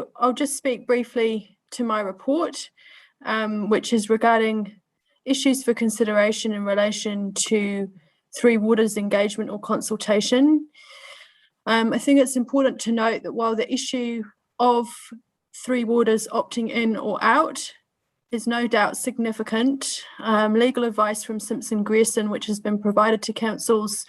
So I'll just speak briefly to my report, which is regarding issues for consideration in relation to Three Waters engagement or consultation. I think it's important to note that while the issue of Three Waters opting in or out is no doubt significant, legal advice from Simpson Grierson, which has been provided to councils,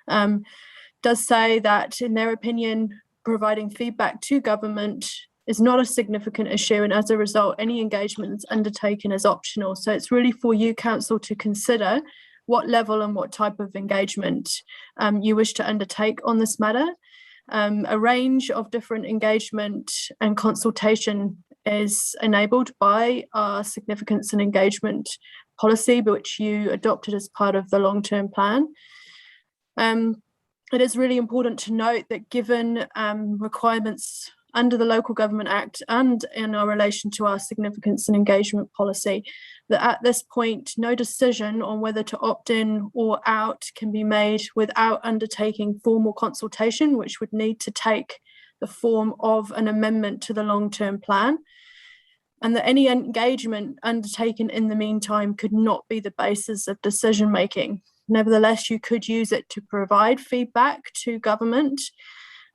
does say that, in their opinion, providing feedback to government is not a significant issue, and as a result, any engagement that's undertaken is optional. So it's really for you, council, to consider what level and what type of engagement you wish to undertake on this matter. A range of different engagement and consultation is enabled by our significance and engagement policy, which you adopted as part of the long-term plan. It is really important to note that given requirements under the Local Government Act and in our relation to our significance and engagement policy, that at this point, no decision on whether to opt in or out can be made without undertaking formal consultation, which would need to take the form of an amendment to the long-term plan, and that any engagement undertaken in the meantime could not be the basis of decision-making. Nevertheless, you could use it to provide feedback to government.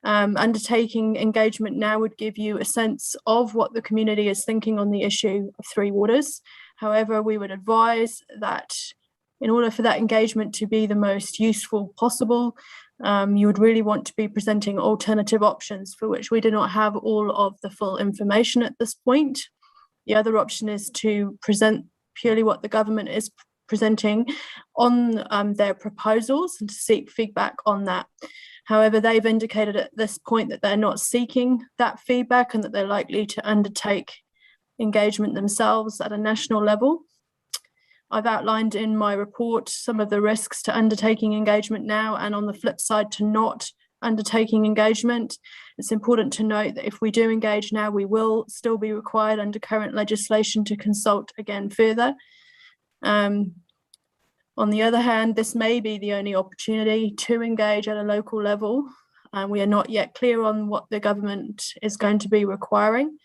Undertaking engagement now would give you a sense of what the community is thinking on the issue of Three Waters. However, we would advise that in order for that engagement to be the most useful possible, you would really want to be presenting alternative options for which we do not have all of the full information at this point. The other option is to present purely what the government is presenting on their proposals and to seek feedback on that. However, they've indicated at this point that they're not seeking that feedback and that they're likely to undertake engagement themselves at a national level. I've outlined in my report some of the risks to undertaking engagement now, and on the flip side, to not undertaking engagement. It's important to note that if we do engage now, we will still be required under current legislation to consult again further. On the other hand, this may be the only opportunity to engage at a local level. We are not yet clear on what the government is going to be requiring.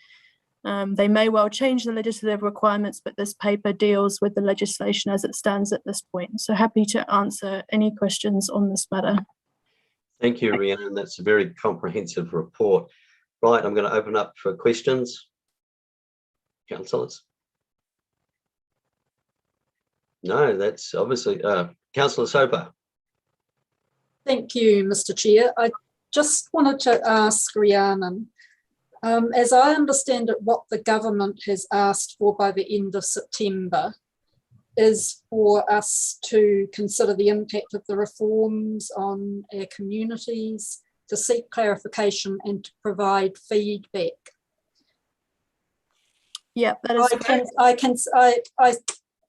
They may well change the legislative requirements, but this paper deals with the legislation as it stands at this point. So happy to answer any questions on this matter. Thank you, Rhiannon. That's a very comprehensive report. Right, I'm going to open up for questions. Councillors? No, that's obviously Councillor Soper. Thank you, Mr. Chair. I just wanted to ask Rhiannon, as I understand it, what the government has asked for by the end of September is for us to consider the impact of the reforms on our communities, to seek clarification and to provide feedback. Yeah, that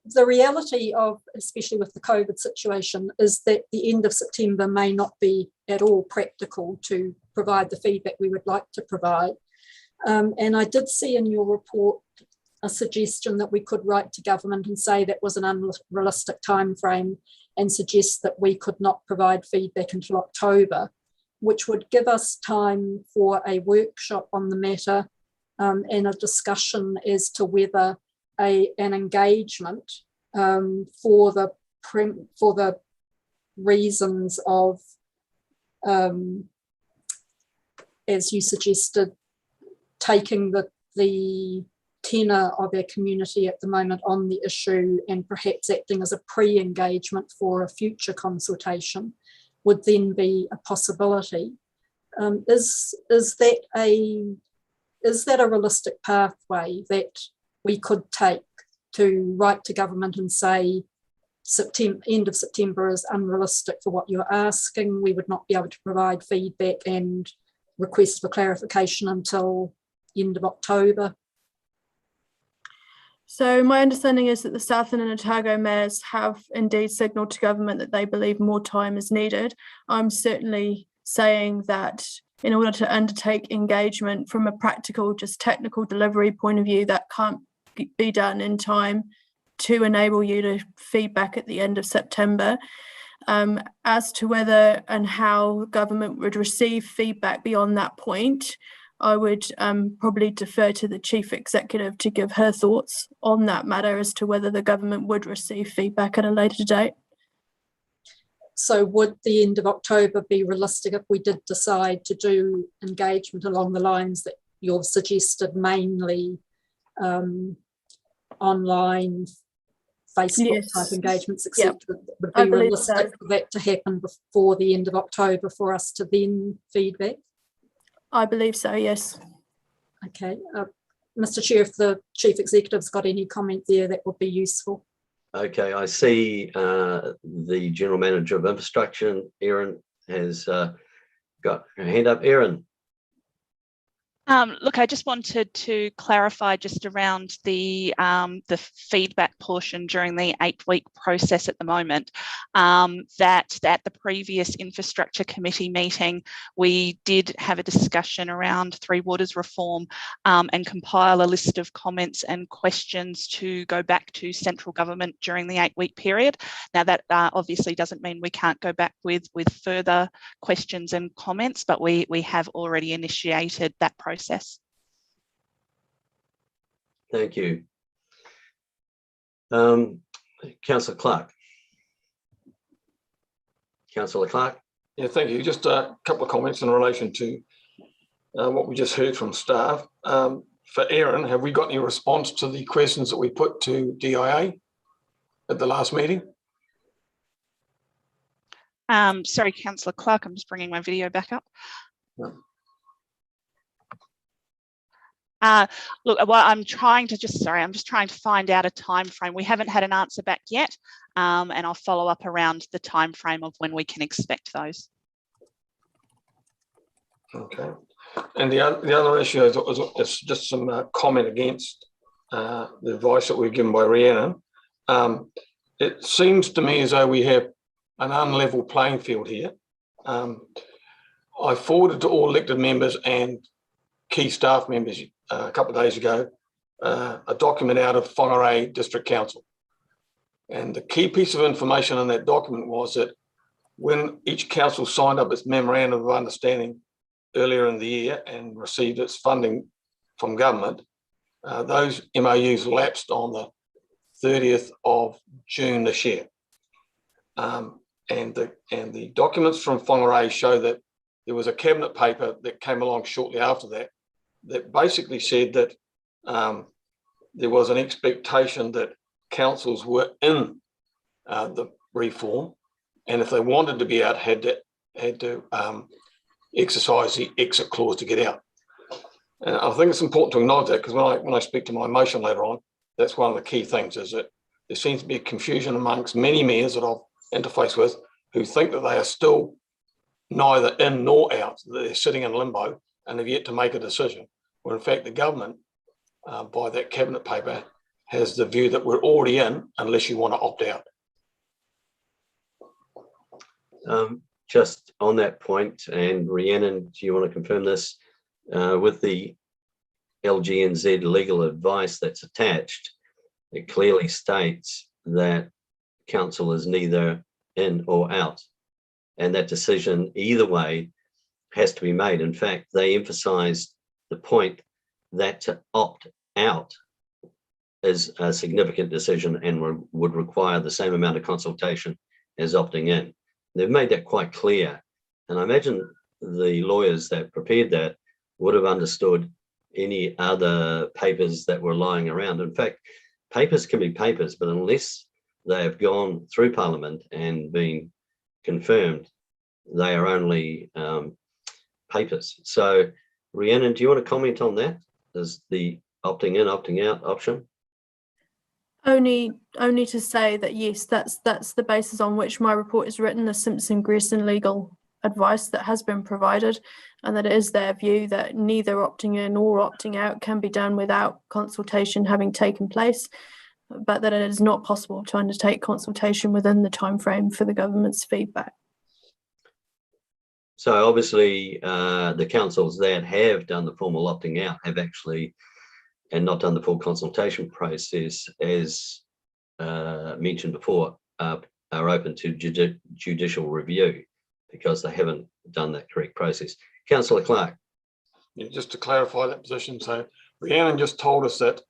is the reality of, especially with the COVID situation, is that the end of September may not be at all practical to provide the feedback we would like to provide. And I did see in your report a suggestion that we could write to government and say that was an unrealistic time frame and suggest that we could not provide feedback until October, which would give us time for a workshop on the matter and a discussion as to whether an engagement for the reasons of, as you suggested, taking the tenor of our community at the moment on the issue and perhaps acting as a pre-engagement for a future consultation would then be a possibility. Is that a realistic pathway that we could take to write to government and say end of September is unrealistic for what you're asking, we would not be able to provide feedback and request for clarification until end of October? So my understanding is that the Southland and Otago mayors have indeed signalled to government that they believe more time is needed. I'm certainly saying that in order to undertake engagement from a practical, just technical delivery point of view, that can't be done in time to enable you to feedback at the end of September. As to whether and how government would receive feedback beyond that point, I would probably defer to the Chief Executive to give her thoughts on that matter as to whether the government would receive feedback at a later date. So would the end of October be realistic if we did decide to do engagement along the lines that you've suggested, mainly online, Facebook type engagements, etc.? Yep. Would be realistic for that to happen before the end of October for us to then feedback? I believe so, yes. Okay. Mr. Chair, if the Chief Executive's got any comment there, that would be useful. Okay, I see the General Manager of Infrastructure, Erin, has got her hand up. Erin. Look, I just wanted to clarify just around the feedback portion during the 8-week process at the moment, that at the previous Infrastructure Committee meeting, we did have a discussion around Three Waters reform and compile a list of comments and questions to go back to central government during the 8-week period. Now that obviously doesn't mean we can't go back with further questions and comments, but we have already initiated that process. Thank you. Councillor Clark. Councillor Clark. Yeah, thank you. Just a couple of comments in relation to what we just heard from staff. For Erin, have we got any response to the questions that we put to DIA at the last meeting? Sorry, Councillor Clark, I'm just bringing my video back up. Yeah. Look, well, I'm just trying to find out a time frame. We haven't had an answer back yet, and I'll follow up around the time frame of when we can expect those. Okay. And the other issue is just some comment against the advice that we're given by Rhiannon. It seems to me as though we have an unlevel playing field here. I forwarded to all elected members and key staff members a couple of days ago a document out of Whangarei District Council. And the key piece of information in that document was that when each council signed up its memorandum of understanding earlier in the year and received its funding from government, those MOUs lapsed on the 30th of June this year. And the documents from Whangarei show that there was a cabinet paper that came along shortly after that that basically said that there was an expectation that councils were in the reform, and if they wanted to be out, had to exercise the exit clause to get out. And I think it's important to acknowledge that, because when I speak to my motion later on, that's one of the key things, is that there seems to be a confusion amongst many mayors that I've interfaced with who think that they are still neither in nor out, that they're sitting in limbo and have yet to make a decision, where in fact the government, by that cabinet paper, has the view that we're already in unless you want to opt out. Just on that point, and Rhiannon, do you want to confirm this? With the LGNZ legal advice that's attached, it clearly states that council is neither in or out, and that decision either way has to be made. In fact, they emphasised the point that to opt out is a significant decision and would require the same amount of consultation as opting in. They've made that quite clear, and I imagine the lawyers that prepared that would have understood any other papers that were lying around. In fact, papers can be papers, but unless they have gone through Parliament and been confirmed, they are only papers. So, Rhiannon, do you want to comment on that? Is the opting in, opting out option? Only to say that yes, that's the basis on which my report is written, the Simpson-Grierson legal advice that has been provided, and that it is their view that neither opting in or opting out can be done without consultation having taken place, but that it is not possible to undertake consultation within the timeframe for the government's feedback. So obviously the councils that have done the formal opting out have actually, and not done the full consultation process, as mentioned before, are open to judicial review because they haven't done that correct process. Councillor Clark. just to clarify that position. So Rhiannon just told us that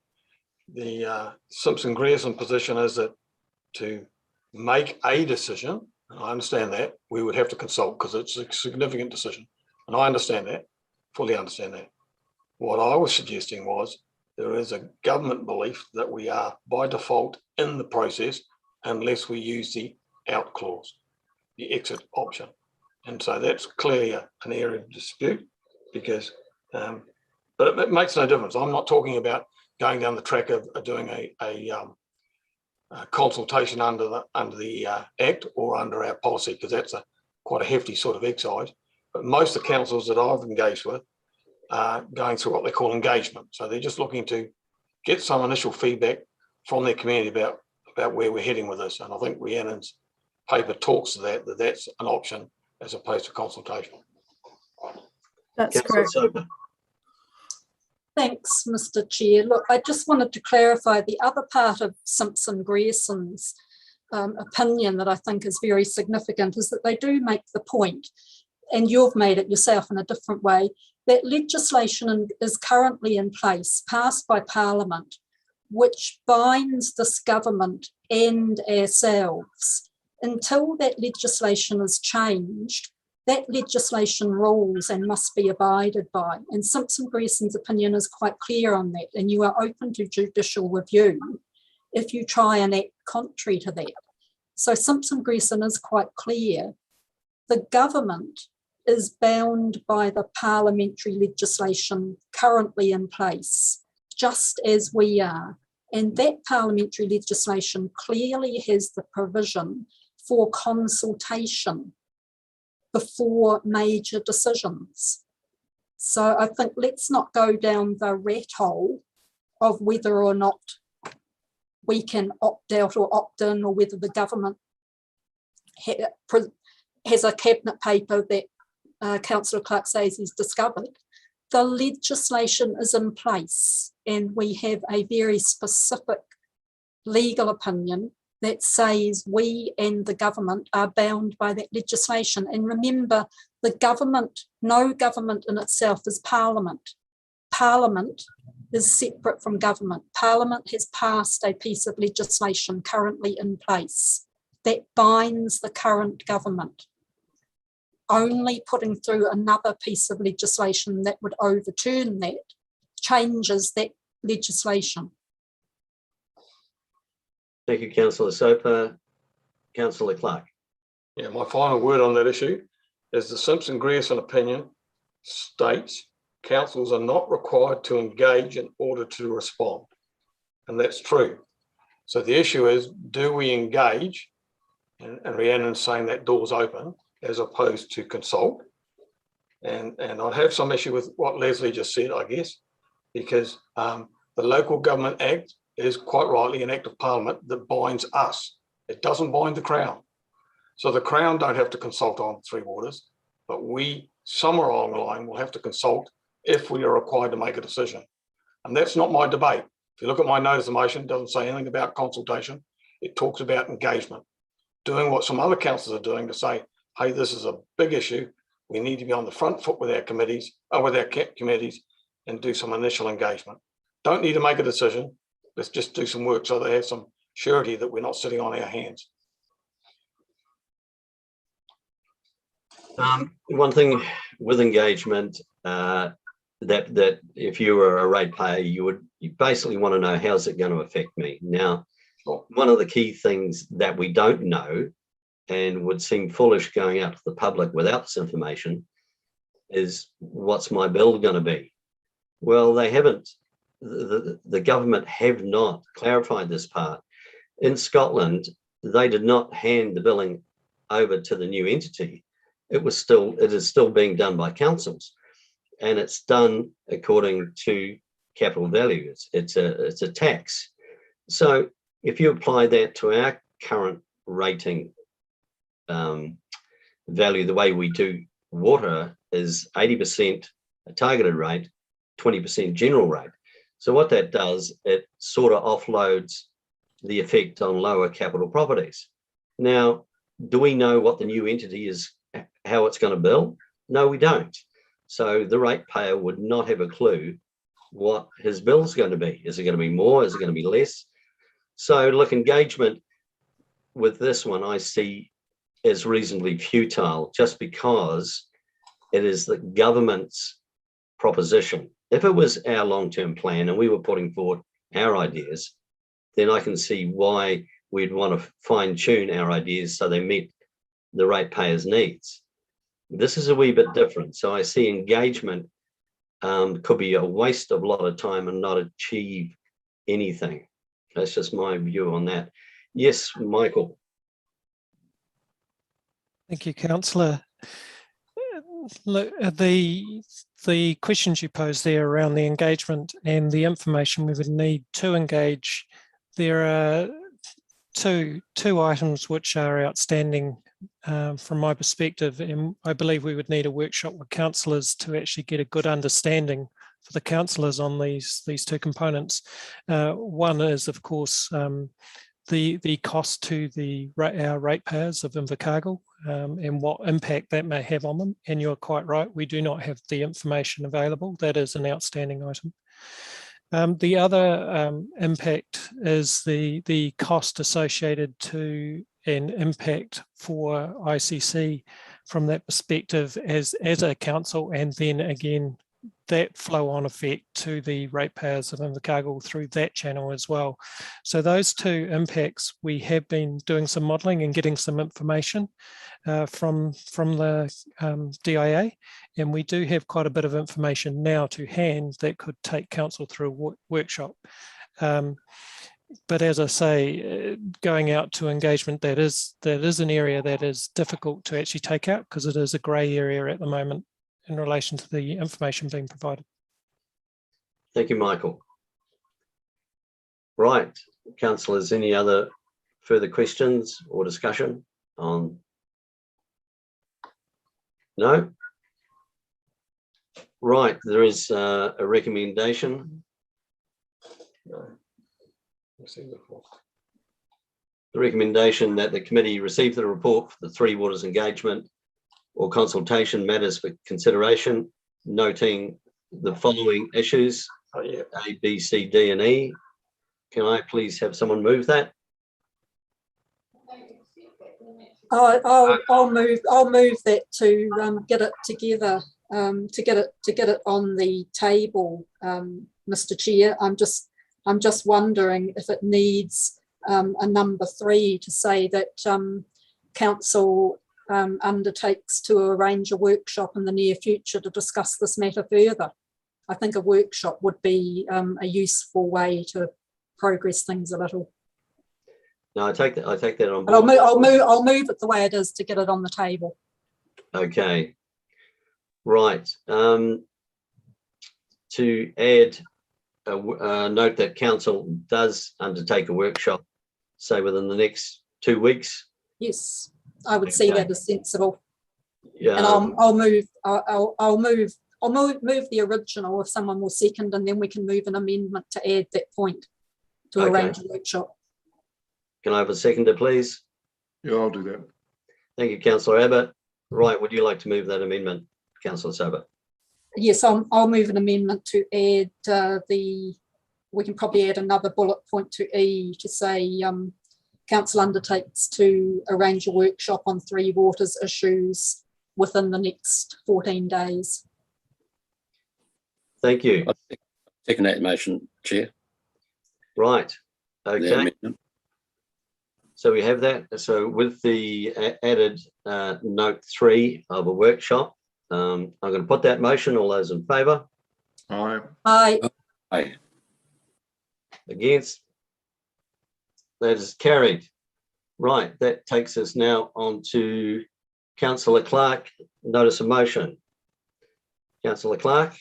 the Simpson-Grierson position is that to make a decision, and I understand that, we would have to consult because it's a significant decision. And I understand that, fully understand that. What I was suggesting was there is a government belief that we are by default in the process unless we use the out clause, the exit option. And so that's clearly an area of dispute because, but it makes no difference. I'm not talking about going down the track of doing a consultation under the Act or under our policy, because that's quite a hefty sort of exercise. But most of the councils that I've engaged with are going through what they call engagement. So they're just looking to get some initial feedback from their community about where we're heading with this. And I think Rhiannon's paper talks to that's an option as opposed to consultation. That's correct. Thanks, Mr. Chair. Look, I just wanted to clarify the other part of Simpson-Grierson's opinion that I think is very significant is that they do make the point, and you've made it yourself in a different way, that legislation is currently in place, passed by Parliament, which binds this government and ourselves. Until that legislation is changed, that legislation rules and must be abided by. And Simpson-Grierson's opinion is quite clear on that, and you are open to judicial review if you try and act contrary to that. So Simpson-Grierson is quite clear. The government is bound by the parliamentary legislation currently in place, just as we are. And that parliamentary legislation clearly has the provision for consultation before major decisions. So I think let's not go down the rat hole of whether or not we can opt out or opt in, or whether the government has a cabinet paper that Councillor Clark says he's discovered. The legislation is in place, and we have a very specific legal opinion that says we and the government are bound by that legislation. And remember, the government, no government in itself is Parliament. Parliament is separate from government. Parliament has passed a piece of legislation currently in place that binds the current government. Only putting through another piece of legislation that would overturn that changes that legislation. Thank you, Councillor Soper. Councillor Clark. Yeah, my final word on that issue is the Simpson-Grierson opinion states councils are not required to engage in order to respond. And that's true. So the issue is, do we engage? And Rhiannon's saying that door's open as opposed to consult. And I'd have some issue with what Leslie just said, I guess, because the Local Government Act is quite rightly an act of Parliament that binds us. It doesn't bind the Crown. So the Crown don't have to consult on Three Waters, but we, somewhere along the line, will have to consult if we are required to make a decision. And that's not my debate. If you look at my notice of motion, it doesn't say anything about consultation. It talks about engagement, doing what some other councils are doing to say, hey, this is a big issue. We need to be on the front foot with our committees, and do some initial engagement. Don't need to make a decision. Let's just do some work so they have some surety that we're not sitting on our hands. One thing with engagement, that if you were a ratepayer, you basically want to know, how's it going to affect me? Now, one of the key things that we don't know and would seem foolish going out to the public without this information is, what's my bill going to be? Well, they haven't. The government have not clarified this part. In Scotland, they did not hand the billing over to the new entity. It is still being done by councils, and it's done according to capital value. It's a tax. So if you apply that to our current rating value, the way we do water is 80% a targeted rate, 20% general rate. So what that does, it sort of offloads the effect on lower capital properties. Now, do we know what the new entity is, how it's going to bill? No, we don't. So the ratepayer would not have a clue what his bill's going to be. Is it going to be more? Is it going to be less? So look, engagement with this one I see as reasonably futile, just because it is the government's proposition. If it was our long-term plan and we were putting forward our ideas, then I can see why we'd want to fine-tune our ideas so they meet the ratepayers' needs. This is a wee bit different. So I see engagement could be a waste of a lot of time and not achieve anything. That's just my view on that. Yes, Michael. Thank you, Councillor. Look, the questions you posed there around the engagement and the information we would need to engage, there are two items which are outstanding from my perspective, and I believe we would need a workshop with councillors to actually get a good understanding for the councillors on these two components. One is, of course, the cost to our ratepayers of Invercargill and what impact that may have on them. And you're quite right, we do not have the information available. That is an outstanding item. The other impact is the cost associated to an impact for ICC from that perspective as a council, and then again that flow-on effect to the ratepayers of Invercargill through that channel as well. So those two impacts, we have been doing some modelling and getting some information from the DIA, and we do have quite a bit of information now to hand that could take council through a workshop. But as I say, going out to engagement, that is an area that is difficult to actually take out because it is a grey area at the moment in relation to the information being provided. Thank you, Michael. Right, councillors, any other further questions or discussion on? No? Right, there is a recommendation. No. I've seen before. The recommendation that the committee receive the report for the Three Waters engagement or consultation matters for consideration, noting the following issues, A, B, C, D, and E. Can I please have someone move that? I'll move that to get it together, to get it on the table, Mr. Chair. I'm just wondering if it needs a number 3 to say that council undertakes to arrange a workshop in the near future to discuss this matter further. I think a workshop would be a useful way to progress things a little. No, I take that on board. But I'll move it the way it is to get it on the table. Okay. Right. To add a note that council does undertake a workshop, say within the next 2 weeks. Yes, I would see that as sensible. Yeah. And I'll move the original if someone will second, and then we can move an amendment to add that point to arrange a workshop. Can I have a seconder, please? Yeah, I'll do that. Thank you, Councillor Abbott. Right, would you like to move that amendment, Councillor Sabat? Yes, I'll move an amendment to add we can probably add another bullet point to E to say council undertakes to arrange a workshop on Three Waters issues within the next 14 days. Thank you. I second that motion, Chair. Right, okay. So we have that. So with the added note 3 of a workshop, I'm going to put that motion. All those in favour? Aye. Aye. Aye. Against? That is carried. Right, that takes us now on to Councillor Clark, notice of motion. Councillor Clark.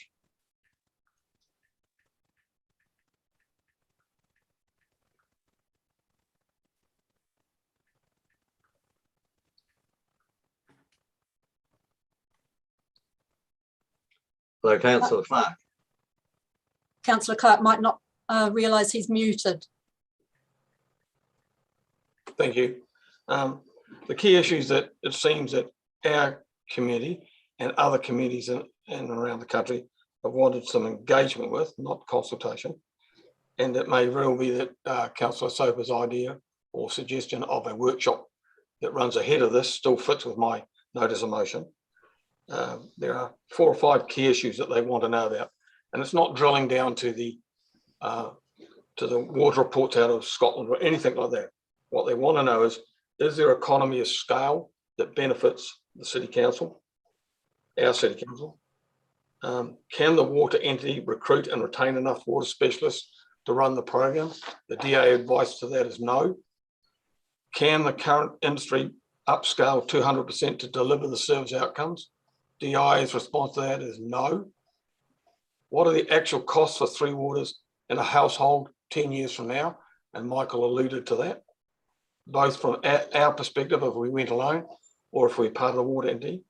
Hello, Councillor Clark. Councillor Clark might not realise he's muted. Thank you. The key issues that it seems that our committee and other committees and around the country have wanted some engagement with, not consultation. And it may well be that Councillor Soper's idea or suggestion of a workshop that runs ahead of this still fits with my notice of motion. There are 4 or 5 key issues that they want to know about, and it's not drilling down to the water reports out of Scotland or anything like that. What they want to know is there economy of scale that benefits the City Council, our City Council? Can the water entity recruit and retain enough water specialists to run the program? The DA advice to that is no. Can the current industry upscale 200% to deliver the service outcomes? DI's response to that is no. What are the actual costs for 3 waters in a household 10 years from now? And Michael alluded to that, both from our perspective if we went alone or if we're part of the water entity.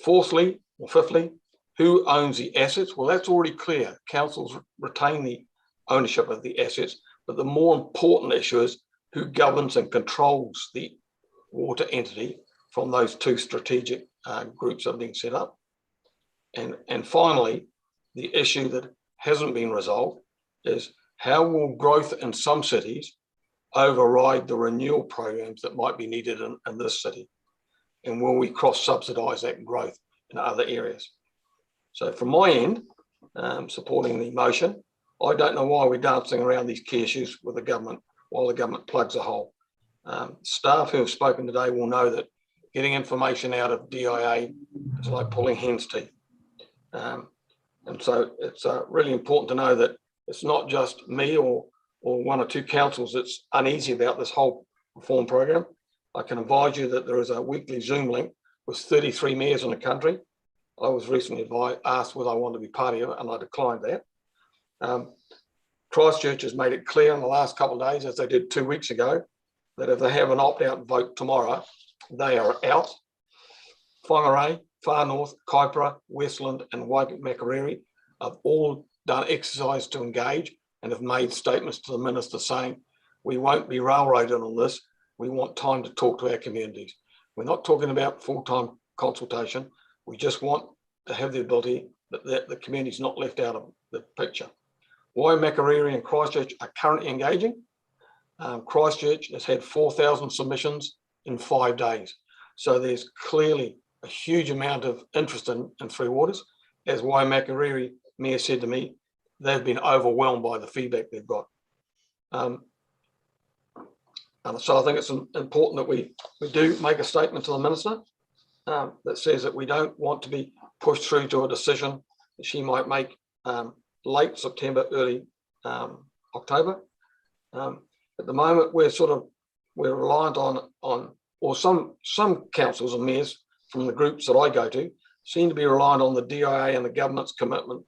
Fourthly, or fifthly, who owns the assets? Well, that's already clear. Councils retain the ownership of the assets, but the more important issue is who governs and controls the water entity from those 2 strategic groups that are being set up. And finally, the issue that hasn't been resolved is how will growth in some cities override the renewal programs that might be needed in this city? And will we cross-subsidise that growth in other areas? So from my end, supporting the motion, I don't know why we're dancing around these key issues with the government while the government plugs a hole. Staff who have spoken today will know that getting information out of DIA is like pulling hen's teeth. And so it's really important to know that it's not just me or 1 or 2 councils that's uneasy about this whole reform program. I can advise you that there is a weekly Zoom link with 33 mayors in the country. I was recently asked whether I wanted to be part of it, and I declined that. Christchurch has made it clear in the last couple of days, as they did 2 weeks ago, that if they have an opt-out vote tomorrow, they are out. Whangarei, Far North, Kaipara, Westland and Waimakariri have all done exercise to engage and have made statements to the Minister saying, we won't be railroaded on this. We want time to talk to our communities. We're not talking about full-time consultation. We just want to have the ability that the community is not left out of the picture. Waimakariri and Christchurch are currently engaging. Christchurch has had 4,000 submissions in 5 days. So there's clearly a huge amount of interest in 3 waters. As Waimakariri Mayor said to me, they've been overwhelmed by the feedback they've got. So I think it's important that we do make a statement to the Minister that says that we don't want to be pushed through to a decision that she might make late September, early October. At the moment, we're reliant on or some councils and mayors from the groups that I go to seem to be reliant on the DIA and the government's commitment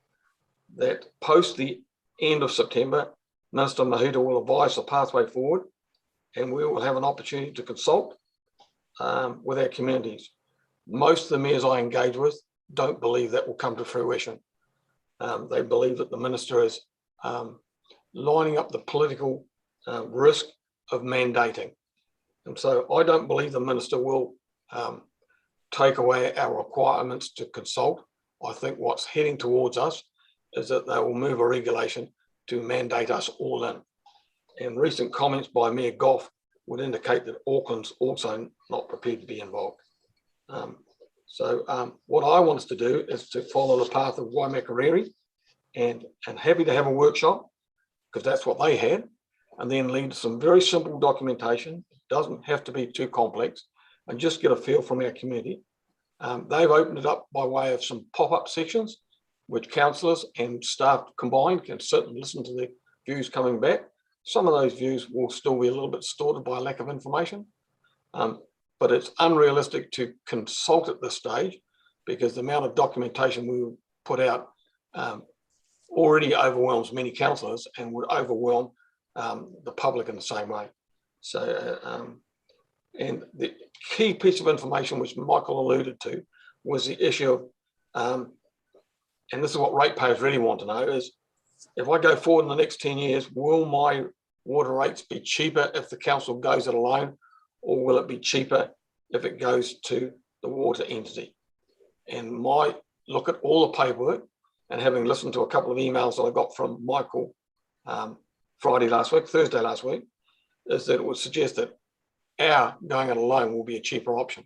that post the end of September, Minister Mahuta will advise the pathway forward, and we will have an opportunity to consult with our communities. Most of the mayors I engage with don't believe that will come to fruition. They believe that the Minister is lining up the political risk of mandating. And so I don't believe the Minister will take away our requirements to consult. I think what's heading towards us is that they will move a regulation to mandate us all in. And recent comments by Mayor Goff would indicate that Auckland's also not prepared to be involved. What I want us to do is to follow the path of Waimakariri and happy to have a workshop, because that's what they had, and then lead to some very simple documentation. It doesn't have to be too complex, and just get a feel from our community. They've opened it up by way of some pop-up sections, which councillors and staff combined can certainly listen to the views coming back. Some of those views will still be a little bit distorted by lack of information, but it's unrealistic to consult at this stage because the amount of documentation we will put out already overwhelms many councillors and would overwhelm the public in the same way. So, and the key piece of information which Michael alluded to was the issue of, and this is what ratepayers really want to know, is if I go forward in the next 10 years, will my water rates be cheaper if the council goes it alone, or will it be cheaper if it goes to the water entity? And my look at all the paperwork, and having listened to a couple of emails that I got from Michael Thursday last week, is that it would suggest that our going it alone will be a cheaper option.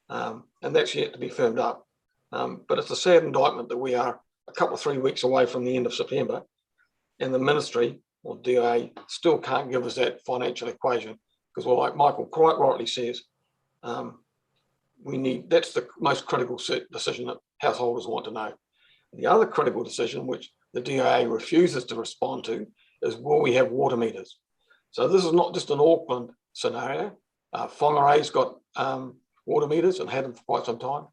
And that's yet to be firmed up. But it's a sad indictment that we are a couple of 3 weeks away from the end of September, and the ministry or DIA still can't give us that financial equation, because, well, like Michael quite rightly says, that's the most critical decision that householders want to know. The other critical decision, which the DIA refuses to respond to, is will we have water meters? So this is not just an Auckland scenario. Whangarei's got water meters and had them for quite some time.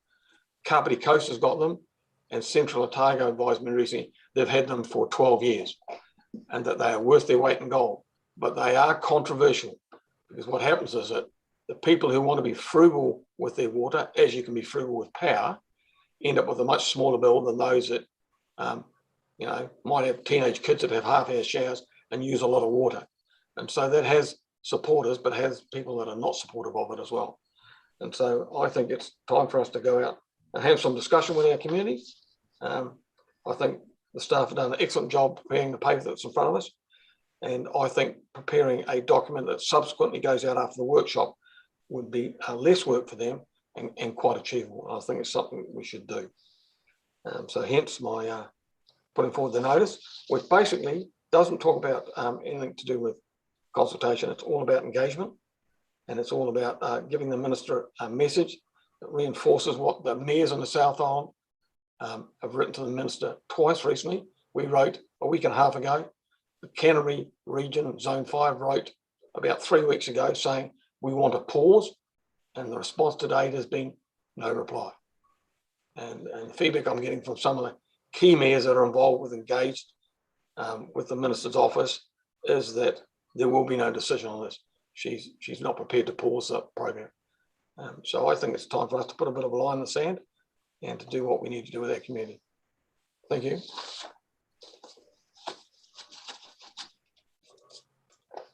Kapiti Coast has got them, and Central Otago advised me recently they've had them for 12 years, and that they are worth their weight in gold. But they are controversial, because what happens is that the people who want to be frugal with their water, as you can be frugal with power, end up with a much smaller bill than those that might have teenage kids that have half-hour showers and use a lot of water. And so that has supporters, but has people that are not supportive of it as well. And so I think it's time for us to go out and have some discussion with our community. I think the staff have done an excellent job preparing the paper that's in front of us. And I think preparing a document that subsequently goes out after the workshop would be less work for them and quite achievable. I think it's something we should do. So hence my putting forward the notice, which basically doesn't talk about anything to do with consultation. It's all about engagement, and it's all about giving the minister a message that reinforces what the mayors in the South Island have written to the minister twice recently. We wrote a week and a half ago. The Canterbury region, Zone 5, wrote about 3 weeks ago saying we want a pause, and the response to date has been no reply. And the feedback I'm getting from some of the key mayors that are involved with engaged with the minister's office is that there will be no decision on this. She's not prepared to pause the program. So I think it's time for us to put a bit of a line in the sand and to do what we need to do with our community. Thank you.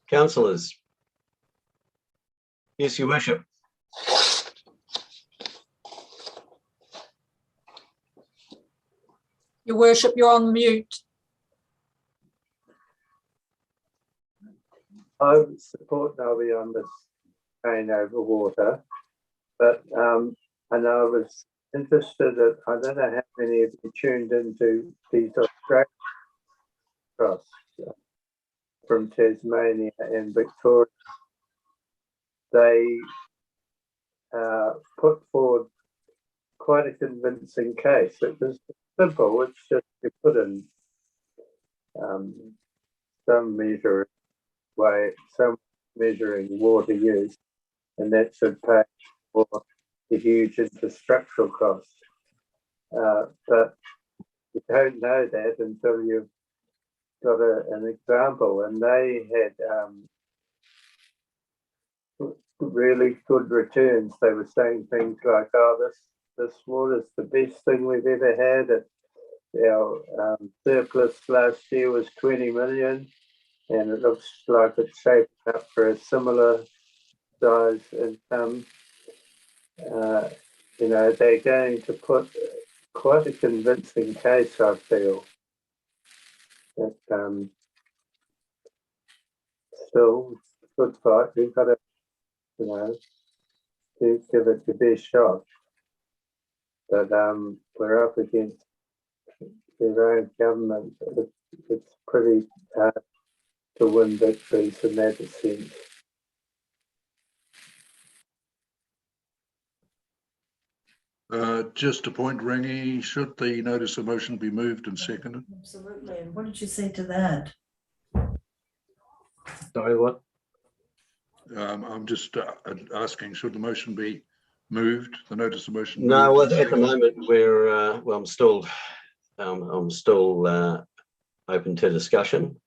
Councillors. Yes, Your Worship. Your Worship, you're on mute. I would support Nobby on this train over water, but I know I was interested that I don't know how many of you tuned into these Australian cross from Tasmania and Victoria. They put forward quite a convincing case. It was simple. It's just to put in some measuring water use, and that should pay for the huge infrastructural costs. But you don't know that until you've got an example, and they had really good returns. They were saying things like, "Oh, this water is the best thing we've ever had. Our surplus last year was 20 million, and it looks like it's shaping up for a similar size income." They're going to put quite a convincing case, I feel. That still good fight. We've got to, give it the best shot. But we're up against their own government. It's pretty hard to win victories in that sense. Just a point, Rangi, should the notice of motion be moved and seconded? Absolutely. And what did you say to that? Sorry, what? I'm just asking, should the motion be moved? The notice of motion. No, well, at the moment we're I'm still open to discussion.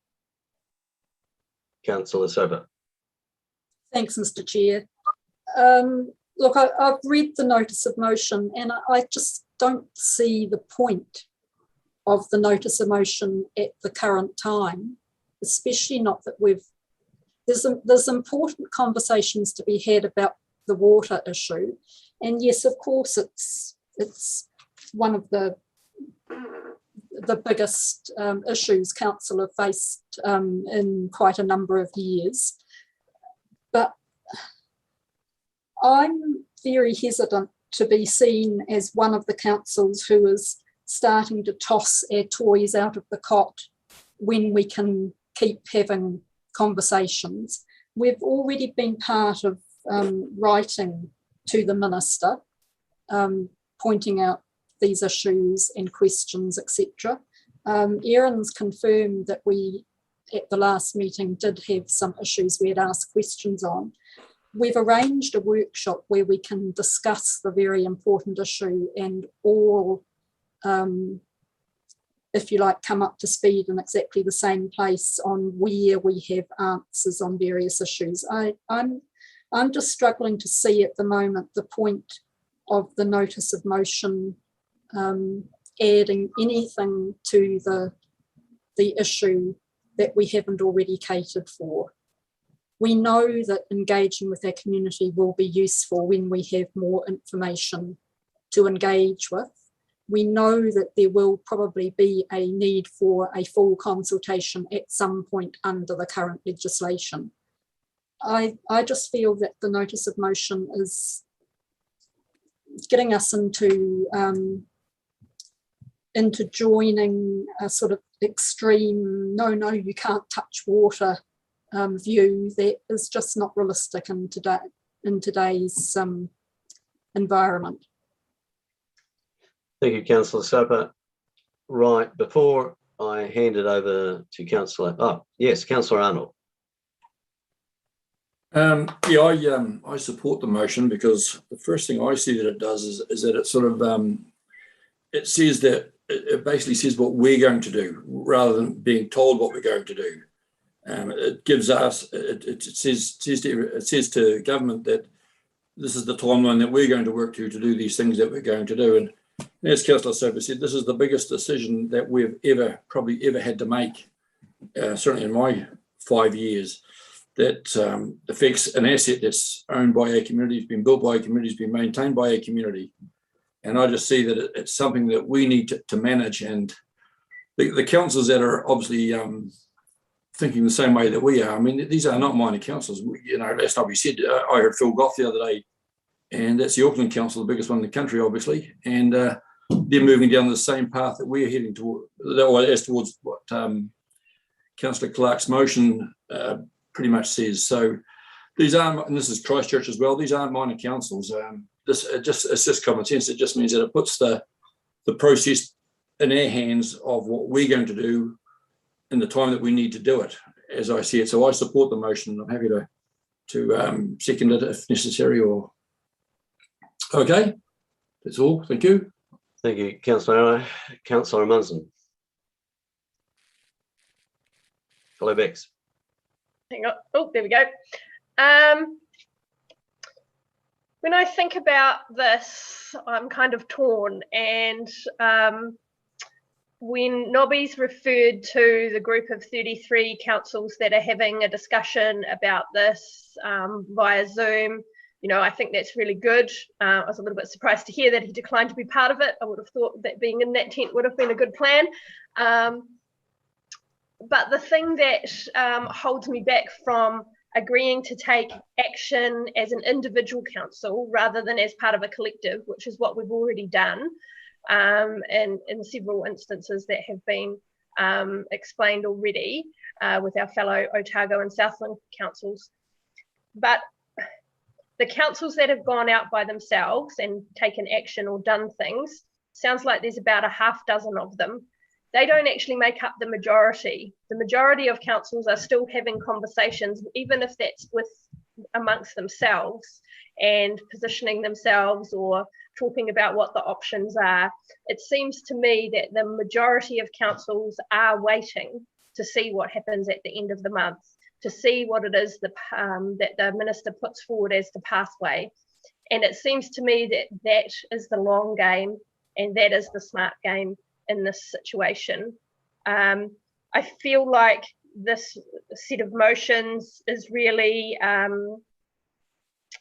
Councillor Sober. Thanks, Mr. Chair. Look, I've read the notice of motion, and I just don't see the point of the notice of motion at the current time, especially not that there's important conversations to be had about the water issue. And yes, of course, it's it's one of the biggest issues council have faced in quite a number of years. But I'm very hesitant to be seen as one of the councils who is starting to toss our toys out of the cot when we can keep having conversations. We've already been part of writing to the Minister, pointing out these issues and questions, etc. Erin's confirmed that we, at the last meeting, did have some issues we had asked questions on. We've arranged a workshop where we can discuss the very important issue and all, if you like, come up to speed in exactly the same place on where we have answers on various issues. I'm just struggling to see at the moment the point of the notice of motion adding anything to the issue that we haven't already catered for. We know that engaging with our community will be useful when we have more information to engage with. We know that there will probably be a need for a full consultation at some point under the current legislation. I just feel that the notice of motion is getting us into joining a sort of extreme, no, you can't touch water view that is just not realistic in today's environment. Thank you, Councillor Soper. Right, before I hand it over to Councillor, Councillor Arnold. I support the motion because the first thing I see that it does is that it sort of it says that it basically says what we're going to do rather than being told what we're going to do. It gives us, it says to government that this is the timeline that we're going to work to do these things that we're going to do. And as Councillor Soper said, this is the biggest decision that we've probably ever had to make, certainly in my 5 years, that affects an asset that's owned by our community, it's been built by our community, it's been maintained by our community. And I just see that it's something that we need to manage. And the councils that are obviously thinking the same way that we are, I mean, these are not minor councils. Last night we said, I heard Phil Goff the other day, and that's the Auckland Council, the biggest one in the country, obviously. And they're moving down the same path that we're heading toward, as towards what Councillor Clark's motion pretty much says. So these aren't, and this is Christchurch as well, these aren't minor councils. It's just common sense. It just means that it puts the process in our hands of what we're going to do in the time that we need to do it, as I see it. So I support the motion. I'm happy to second it if necessary. Or okay, that's all. Thank you. Thank you, Councillor Munson. Hello, Bex. Hang on. Oh, there we go. When I think about this, I'm kind of torn. And when Nobby's referred to the group of 33 councils that are having a discussion about this via Zoom, I think that's really good. I was a little bit surprised to hear that he declined to be part of it. I would have thought that being in that tent would have been a good plan. But the thing that holds me back from agreeing to take action as an individual council rather than as part of a collective, which is what we've already done in several instances that have been explained already with our fellow Otago and Southland councils. But the councils that have gone out by themselves and taken action or done things, sounds like there's about a half dozen of them. They don't actually make up the majority. The majority of councils are still having conversations, even if that's amongst themselves and positioning themselves or talking about what the options are. It seems to me that the majority of councils are waiting to see what happens at the end of the month, to see what it is that the minister puts forward as the pathway. And it seems to me that that is the long game and that is the smart game in this situation. I feel like this set of motions is really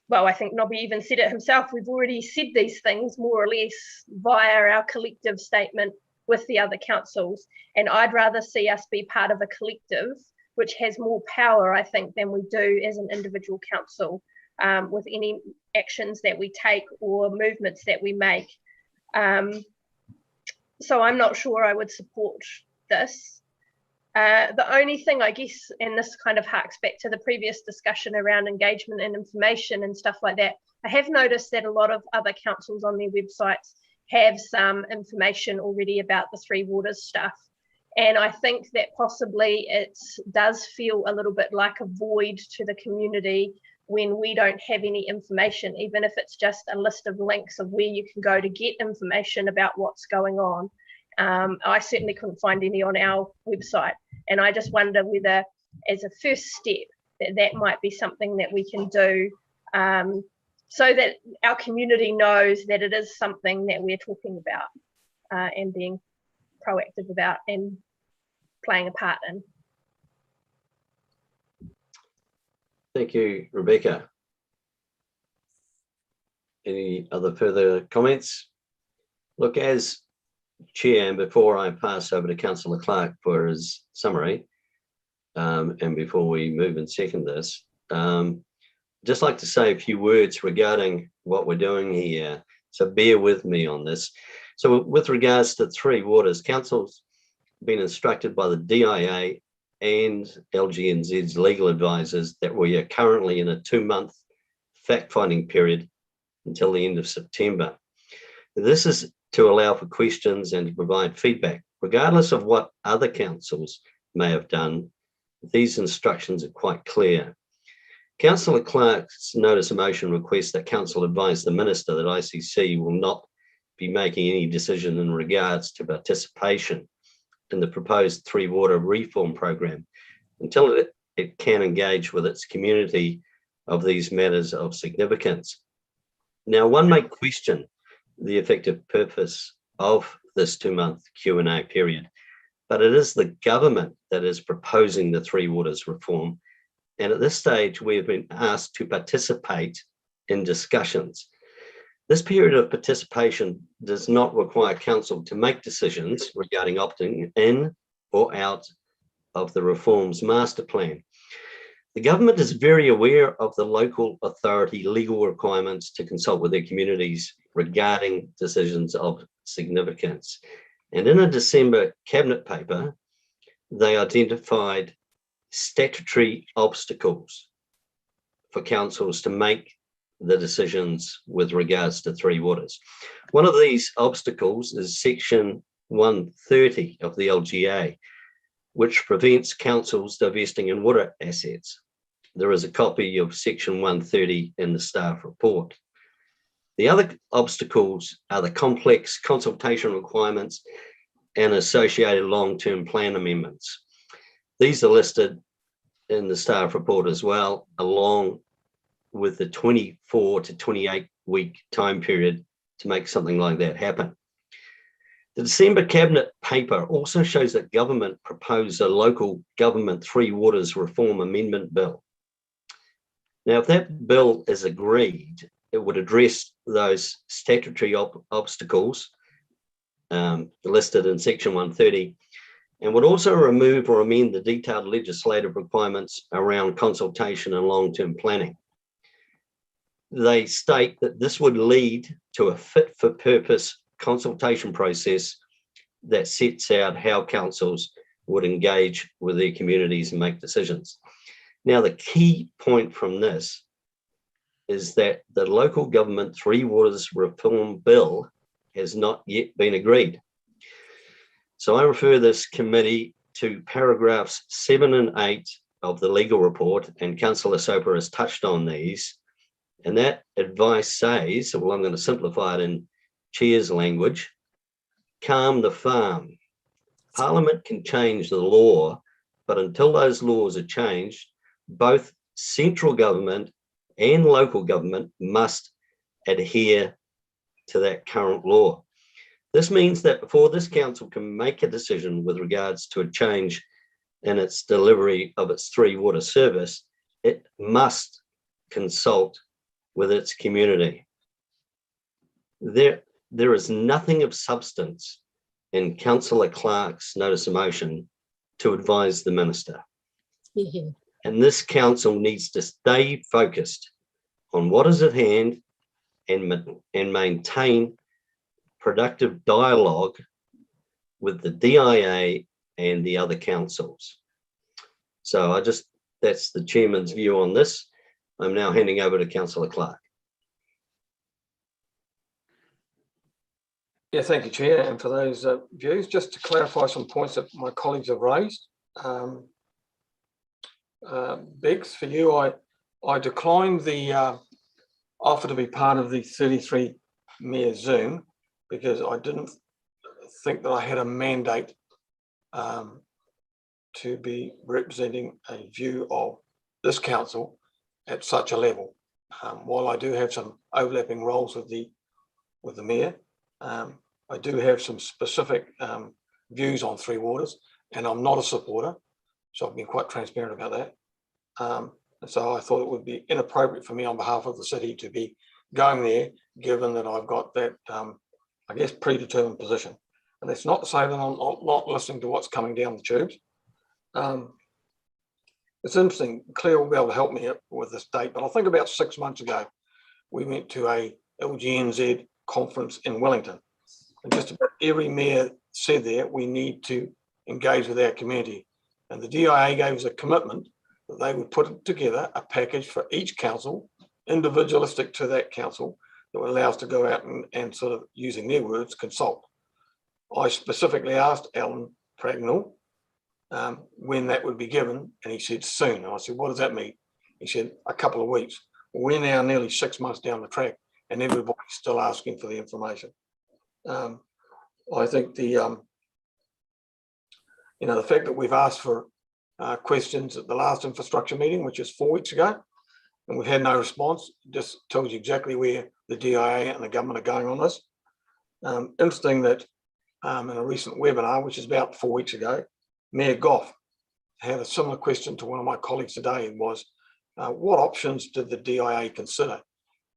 well, I think Nobby even said it himself, we've already said these things more or less via our collective statement with the other councils. And I'd rather see us be part of a collective which has more power, I think, than we do as an individual council with any actions that we take or movements that we make. So I'm not sure I would support this. The only thing, I guess, and this kind of harks back to the previous discussion around engagement and information and stuff like that, I have noticed that a lot of other councils on their websites have some information already about the Three Waters stuff. And I think that possibly it does feel a little bit like a void to the community when we don't have any information, even if it's just a list of links of where you can go to get information about what's going on. I certainly couldn't find any on our website. And I just wonder whether, as a first step, that might be something that we can do so that our community knows that it is something that we're talking about and being proactive about and playing a part in. Thank you, Rebecca. Any other further comments? Look, as Chair, and before I pass over to Councillor Clark for his summary, and before we move and second this, just like to say a few words regarding what we're doing here. So bear with me on this. So with regards to Three Waters, Council's been instructed by the DIA and LGNZ's legal advisors that we are currently in a 2-month fact-finding period until the end of September. This is to allow for questions and to provide feedback. Regardless of what other councils may have done, these instructions are quite clear. Councillor Clark's notice of motion requests that Council advise the Minister that ICC will not be making any decision in regards to participation in the proposed Three Water reform program until it can engage with its community of these matters of significance. Now, one may question the effective purpose of this 2-month Q&A period, but it is the government that is proposing the Three Waters reform. And at this stage, we have been asked to participate in discussions. This period of participation does not require Council to make decisions regarding opting in or out of the reform's master plan. The government is very aware of the local authority legal requirements to consult with their communities regarding decisions of significance. And in a December Cabinet paper, they identified statutory obstacles for councils to make the decisions with regards to Three Waters. One of these obstacles is Section 130 of the LGA, which prevents councils divesting in water assets. There is a copy of Section 130 in the staff report. The other obstacles are the complex consultation requirements and associated long-term plan amendments. These are listed in the staff report as well, along with the 24 to 28 week time period to make something like that happen. The December Cabinet paper also shows that government proposed a local government Three Waters reform amendment bill. Now, if that bill is agreed, it would address those statutory obstacles listed in Section 130 and would also remove or amend the detailed legislative requirements around consultation and long-term planning. They state that this would lead to a fit-for-purpose consultation process that sets out how councils would engage with their communities and make decisions. Now, the key point from this is that the local government Three Waters reform bill has not yet been agreed. So I refer this committee to paragraphs 7 and 8 of the legal report, and Councillor Soper has touched on these. And that advice says, well, I'm going to simplify it in Chair's language, calm the farm. Parliament can change the law, but until those laws are changed, both central government and local government must adhere to that current law. This means that before this council can make a decision with regards to a change in its delivery of its Three Water service, it must consult with its community. There is nothing of substance in Councillor Clark's notice of motion to advise the minister. Yeah. And this council needs to stay focused on what is at hand and maintain productive dialogue with the DIA and the other councils. So that's the chairman's view on this. I'm now handing over to Councillor Clark. Yeah, thank you, Chair. And for those views, just to clarify some points that my colleagues have raised. Biggs, for you, I declined the offer to be part of the 33 Mayor Zoom because I didn't think that I had a mandate to be representing a view of this council at such a level. While I do have some overlapping roles with the Mayor, I do have some specific views on Three Waters, and I'm not a supporter, so I've been quite transparent about that. And so I thought it would be inappropriate for me on behalf of the city to be going there, given that I've got that, I guess, predetermined position. And that's not to say that I'm not listening to what's coming down the tubes. It's interesting, Claire will be able to help me with this date, but I think about 6 months ago, we went to a LGNZ conference in Wellington. And just about every mayor said there, we need to engage with our community. And the DIA gave us a commitment that they would put together a package for each council, individualistic to that council, that would allow us to go out and sort of, using their words, consult. I specifically asked Alan Pragnell when that would be given, and he said soon. And I said, what does that mean? He said, a couple of weeks. Well, we're now nearly 6 months down the track, and everybody's still asking for the information. I think the the fact that we've asked for questions at the last infrastructure meeting, which is 4 weeks ago, and we've had no response, just tells you exactly where the DIA and the government are going on this. Interesting that in a recent webinar, which is about 4 weeks ago, Mayor Goff had a similar question to one of my colleagues today, and was, what options did the DIA consider?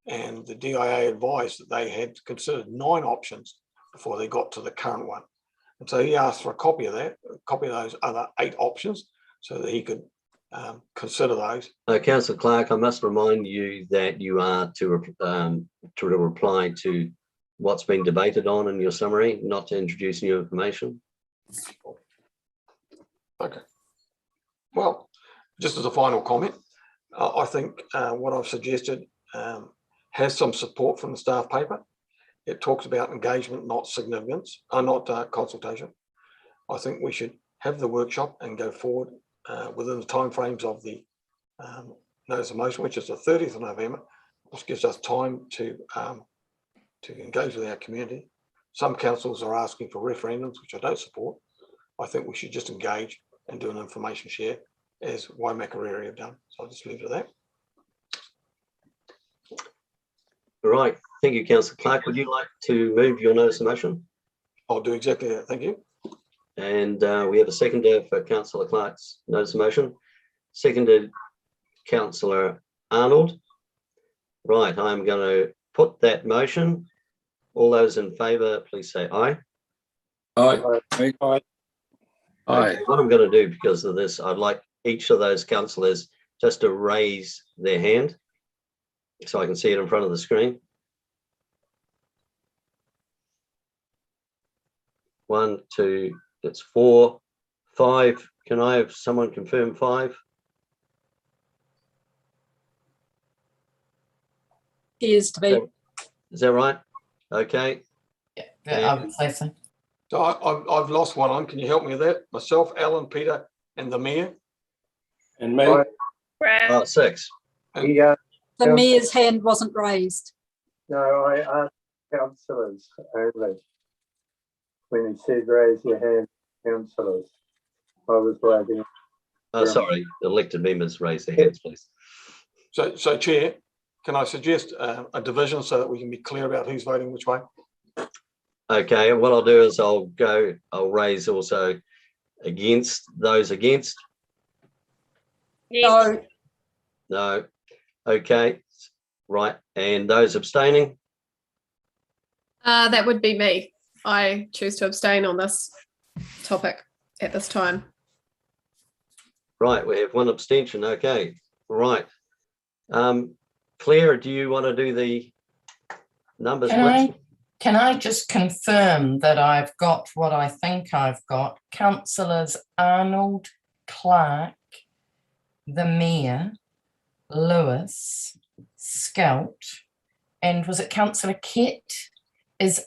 And the DIA advised that they had considered 9 options before they got to the current one. And so he asked for a copy of that, a copy of those other 8 options, so that he could consider those. Councillor Clark, I must remind you that you are to reply to what's been debated on in your summary, not to introduce new information. Okay. Well, just as a final comment, I think what I've suggested has some support from the staff paper. It talks about engagement, not significance, not consultation. I think we should have the workshop and go forward within the timeframes of the notice of motion, which is the 30th of November, which gives us time to engage with our community. Some councils are asking for referendums, which I don't support. I think we should just engage and do an information share, as Waimakariri have done. So I'll just leave it at that. All right. Thank you, Councillor Clark. Would you like to move your notice of motion? I'll do exactly that. Thank you. And we have a seconder for Councillor Clark's notice of motion. Seconded, Councillor Arnold. Right. I'm going to put that motion. All those in favour, please say aye. Aye. Aye. Aye. Okay, what I'm going to do because of this, I'd like each of those councillors just to raise their hand so I can see it in front of the screen. 1, 2, that's 4, 5. Can I have someone confirm 5? Appears to be. Is that right? Okay. Yeah, I would say so. So I've lost one on. Can you help me with that? Myself, Alan, Peter, and the Mayor. And me. Oh, 6. The Mayor's hand wasn't raised. No, I asked councillors only. When he said raise your hand, councillors, I was waiting. Oh, sorry, elected members raise their hands, please. So Chair, can I suggest a division so that we can be clear about who's voting which way? Okay, what I'll do is I'll raise also against, those against. Yes. No. No. Okay. Right, and those abstaining? That would be me. I choose to abstain on this topic at this time. Right, we have one abstention. Okay, right. Claire, do you want to do the numbers? Can I just confirm that I've got what I think I've got? Councillors Arnold, Clark, the Mayor, Lewis, Scout, and was it Councillor Kett is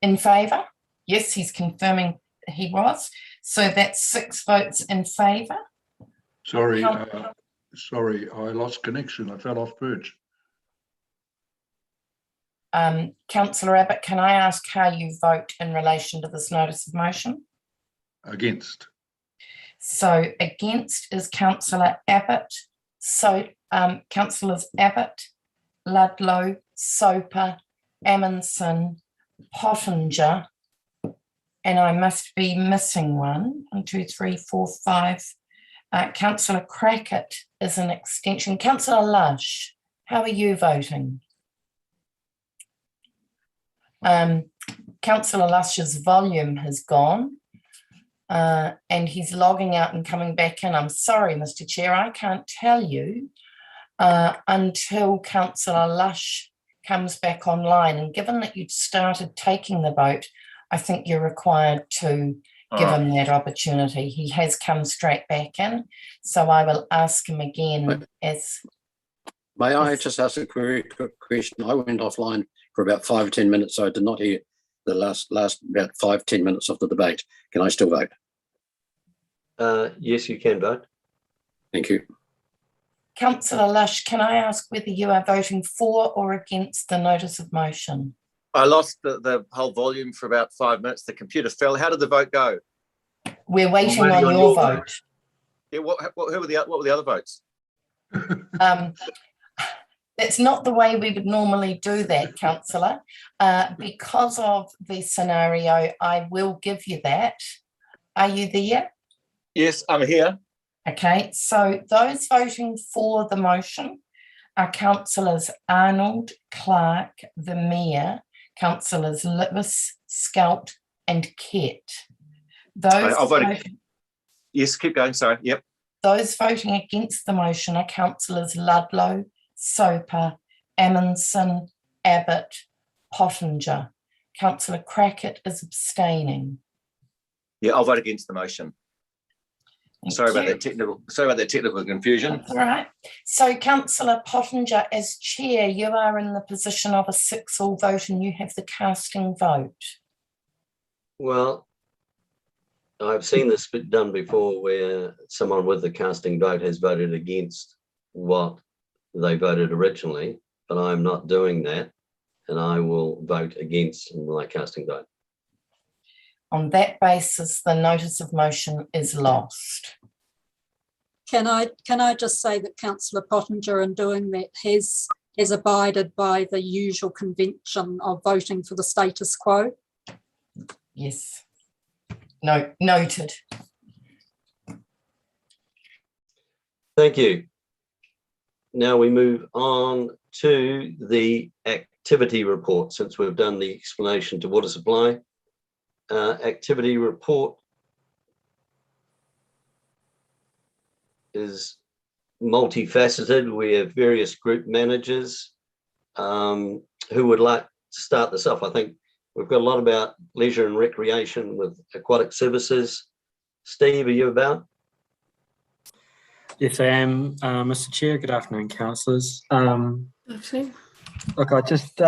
in favour? Yes, he's confirming he was. So that's 6 votes in favour. Sorry, sorry, I lost connection. I fell off bridge. Councillor Abbott, can I ask how you vote in relation to this notice of motion? Against. So against is Councillor Abbott. So Councillors Abbott, Ludlow, Soper, Amundsen, Pottinger, and I must be missing one. 1, 2, 3, 4, 5. Councillor Crackett is an extension. Councillor Lush, how are you voting? Councillor Lush's volume has gone and he's logging out and coming back in. I'm sorry, Mr. Chair, I can't tell you until Councillor Lush comes back online. And given that you'd started taking the vote, I think you're required to give him that opportunity. He has come straight back in, so I will ask him again. May I just ask a quick question? I went offline for about 5 or 10 minutes, so I did not hear the last about 5-10 minutes of the debate. Can I still vote? Yes, you can vote. Thank you. Councillor Lush, can I ask whether you are voting for or against the notice of motion? I lost the whole volume for about 5 minutes. The computer fell. How did the vote go? We're waiting on your vote. Yeah, what were the other votes? It's not the way we would normally do that, Councillor. Because of the scenario, I will give you that. Are you there? Yes, I'm here. Okay, so those voting for the motion are Councillors Arnold, Clark, the Mayor, Councillors Lewis, Scout, and Kett. Yes, keep going. Sorry. Yep. Those voting against the motion are Councillors Ludlow, Soper, Amundsen, Abbott, Pottinger. Councillor Crackett is abstaining. Yeah, I'll vote against the motion. Sorry about that technical confusion. That's all right. So, Councillor Pottinger, as chair, you are in the position of a 6-all vote and you have the casting vote. Well, I've seen this done before where someone with the casting vote has voted against what they voted originally, but I'm not doing that, and I will vote against my casting vote. On that basis, the notice of motion is lost. Can I just say that Councillor Pottinger, in doing that, has abided by the usual convention of voting for the status quo? Yes. No, noted. Thank you. Now we move on to the activity report, since we've done the explanation to water supply. Activity report is multifaceted. We have various group managers who would like to start this off. I think we've got a lot about leisure and recreation with aquatic services. Steve, are you about? Yes, I am, Mr. Chair. Good afternoon, councillors. Look, I just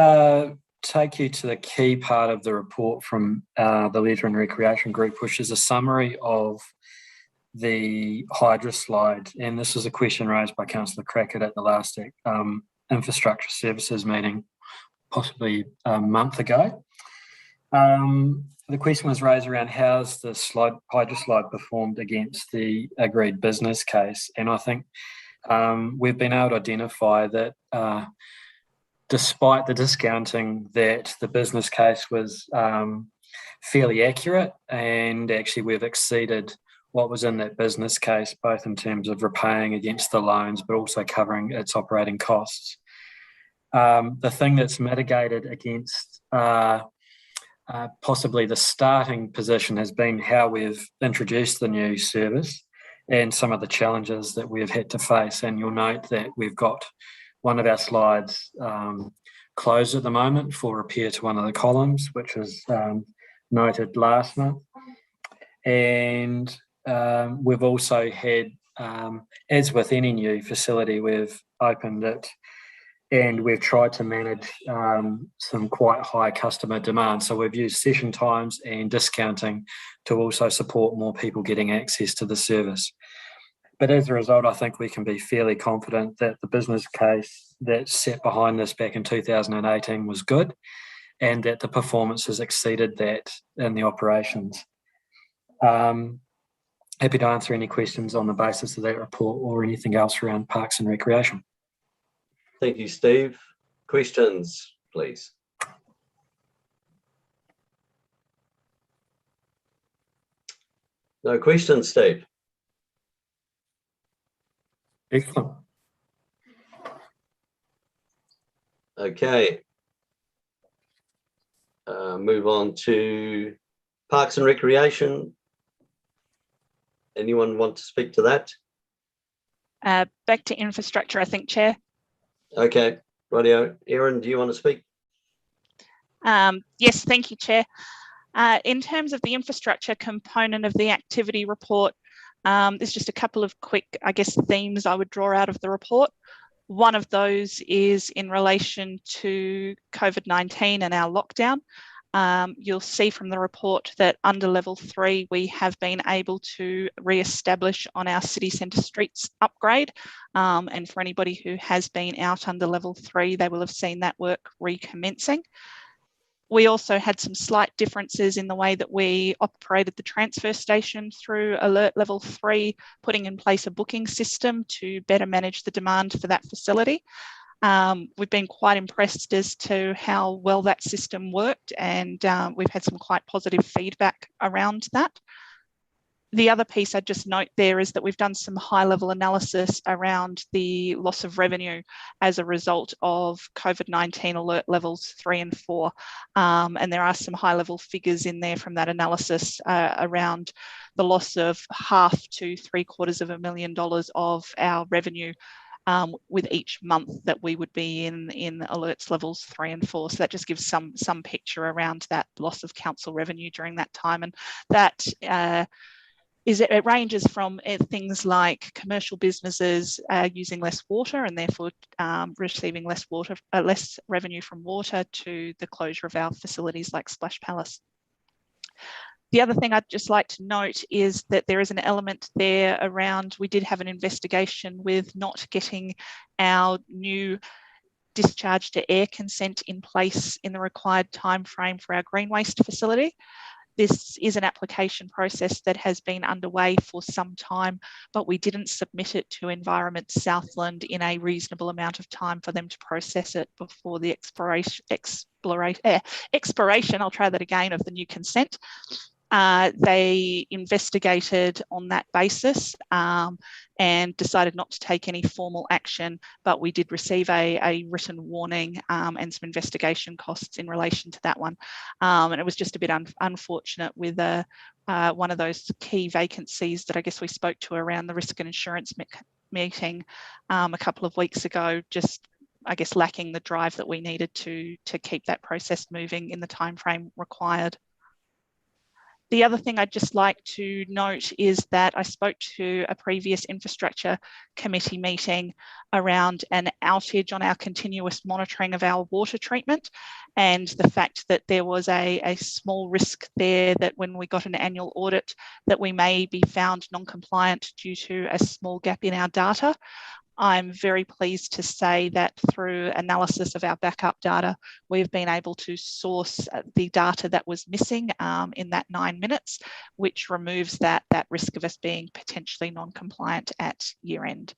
take you to the key part of the report from the Leisure and Recreation Group, which is a summary of the hydro slide. And this was a question raised by Councillor Crackett at the last Infrastructure Services meeting, possibly a month ago. The question was raised around how's the hydro slide performed against the agreed business case. And I think we've been able to identify that despite the discounting, that the business case was fairly accurate, and actually we've exceeded what was in that business case, both in terms of repaying against the loans, but also covering its operating costs. The thing that's mitigated against possibly the starting position has been how we've introduced the new service and some of the challenges that we've had to face. And you'll note that we've got one of our slides closed at the moment for repair to one of the columns, which was noted last month. And we've also had, as with any new facility, we've opened it and we've tried to manage some quite high customer demand. So we've used session times and discounting to also support more people getting access to the service. But as a result, I think we can be fairly confident that the business case that sat behind this back in 2018 was good, and that the performance has exceeded that in the operations. Happy to answer any questions on the basis of that report or anything else around Parks and Recreation. Thank you, Steve. Questions, please. No questions, Steve. Excellent. Okay. Move on to Parks and Recreation. Anyone want to speak to that? Back to infrastructure, I think, Chair. Okay, rightio. Erin, do you want to speak? Yes, thank you, Chair. In terms of the infrastructure component of the activity report, there's just a couple of quick, I guess, themes I would draw out of the report. One of those is in relation to COVID-19 and our lockdown. You'll see from the report that under level 3, we have been able to re-establish on our city centre streets upgrade. And for anybody who has been out under level 3, they will have seen that work recommencing. We also had some slight differences in the way that we operated the transfer station through alert level 3, putting in place a booking system to better manage the demand for that facility. We've been quite impressed as to how well that system worked, and we've had some quite positive feedback around that. The other piece I'd just note there is that we've done some high-level analysis around the loss of revenue as a result of COVID-19 alert levels 3 and 4. And there are some high-level figures in there from that analysis around the loss of $500,000 to $750,000 of our revenue with each month that we would be in alerts levels 3 and 4. So that just gives some picture around that loss of council revenue during that time. And that it ranges from things like commercial businesses using less water and therefore receiving less revenue from water, to the closure of our facilities like Splash Palace. The other thing I'd just like to note is that there is an element there around, we did have an investigation with not getting our new discharge to air consent in place in the required time frame for our green waste facility. This is an application process that has been underway for some time, but we didn't submit it to Environment Southland in a reasonable amount of time for them to process it before the expiration, I'll try that again, of the new consent. They investigated on that basis and decided not to take any formal action, but we did receive a written warning and some investigation costs in relation to that one. And it was just a bit unfortunate with one of those key vacancies that I guess we spoke to around the risk and insurance meeting a couple of weeks ago, just I guess lacking the drive that we needed to keep that process moving in the time frame required. The other thing I'd just like to note is that I spoke to a previous infrastructure committee meeting around an outage on our continuous monitoring of our water treatment, and the fact that there was a small risk there that when we got an annual audit that we may be found non-compliant due to a small gap in our data. I'm very pleased to say that through analysis of our backup data, we've been able to source the data that was missing in that 9 minutes, which removes that risk of us being potentially non-compliant at year end.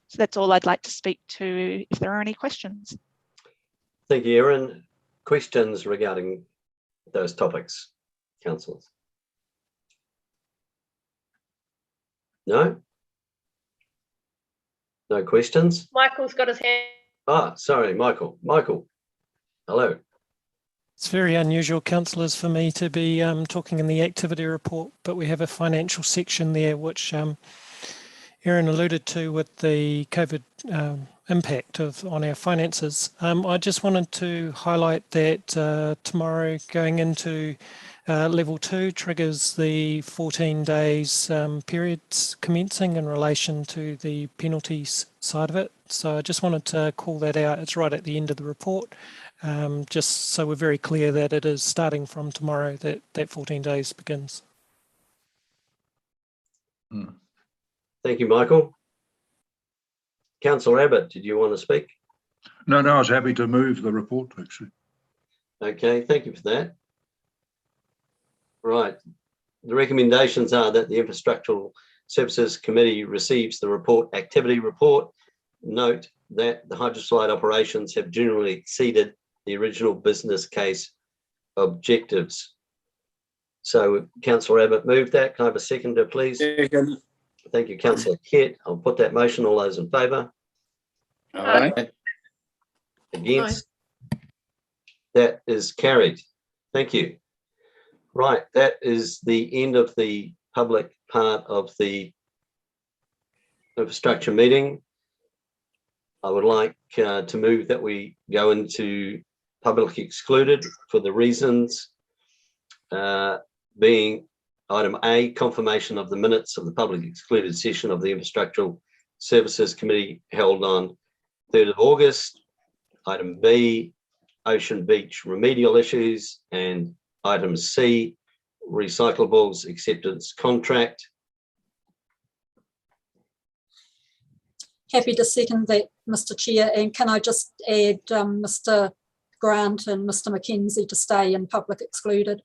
So that's all I'd like to speak to if there are any questions. Thank you, Erin. Questions regarding those topics, councillors? No? No questions? Michael's got his hand Sorry, Michael. Michael, hello. It's very unusual, councillors, for me to be talking in the activity report, but we have a financial section there, which Erin alluded to with the COVID impact on our finances. I just wanted to highlight that tomorrow going into level 2 triggers the 14 days periods commencing in relation to the penalties side of it. So I just wanted to call that out. It's right at the end of the report, just so we're very clear that it is starting from tomorrow that 14 days begins. Thank you, Michael. Councillor Abbott, did you want to speak? No, I was happy to move the report, actually. Okay, thank you for that. Right. The recommendations are that the Infrastructural Services Committee receives the activity report. Note that the hydroslide operations have generally exceeded the original business case objectives. So Councillor Abbott moved that. Can I have a seconder, please? Second. Thank you, Councillor Kett. I'll put that motion. All those in favour? Aye. Against? That is carried. Thank you. Right, that is the end of the public part of the infrastructure meeting. I would like to move that we go into public excluded for the reasons being item A, confirmation of the minutes of the public excluded session of the Infrastructural Services Committee held on 3rd of August. Item B, Ocean Beach remedial issues, and item C, recyclables acceptance contract. Happy to second that, Mr. Chair. And can I just add Mr. Grant and Mr. Mackenzie to stay in public excluded?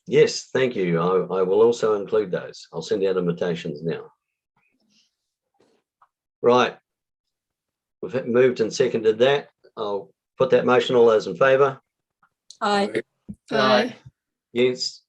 Yes, thank you. I will also include those. I'll send out invitations now. Right. We've moved and seconded that. I'll put that motion. All those in favour? Aye. Aye. Yes.